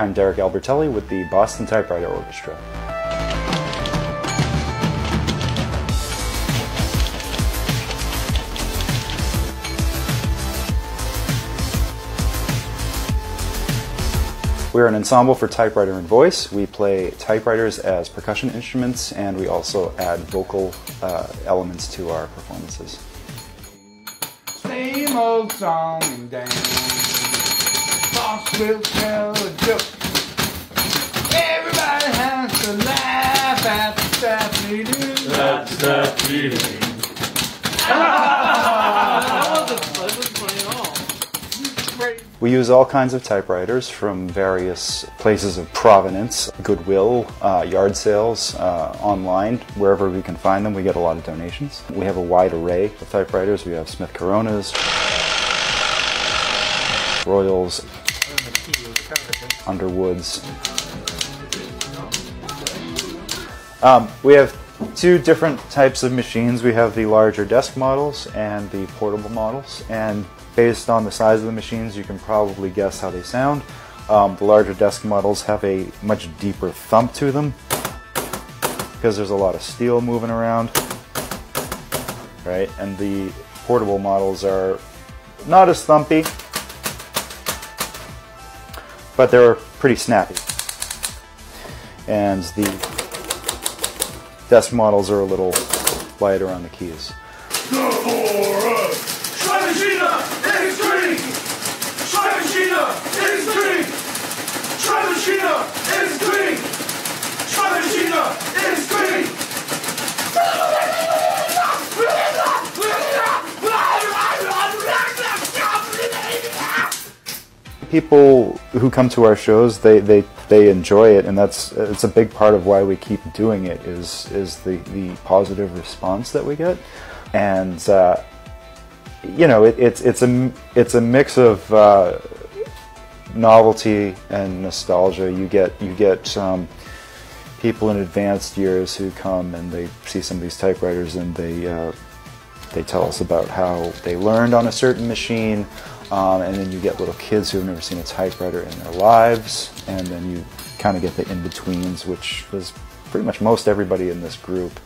I'm Derek Albertelli with the Boston Typewriter Orchestra. We're an ensemble for typewriter and voice. We play typewriters as percussion instruments, and we also add vocal elements to our performances. Same old song and dance. Boss will tell a joke. Everybody has to laugh at the staff meeting. That's staff meeting. That wasn't funny at all. We use all kinds of typewriters from various places of provenance, Goodwill, yard sales, online, wherever we can find them. We get a lot of donations. We have a wide array of typewriters. We have Smith Coronas, Royals, Underwoods. We have two different types of machines. We have the larger desk models and the portable models, and based on the size of the machines, you can probably guess how they sound. The larger desk models have a much deeper thump to them because there's a lot of steel moving around, right? And the portable models are not as thumpy, but they're pretty snappy. And the desk models are a little lighter on the keys. People who come to our shows, they enjoy it, and it's a big part of why we keep doing it is the positive response that we get. And you know, it's a mix of novelty and nostalgia. You get people in advanced years who come and they see some of these typewriters and they tell us about how they learned on a certain machine, and then you get little kids who have never seen a typewriter in their lives, and then you kind of get the in-betweens, which was pretty much most everybody in this group.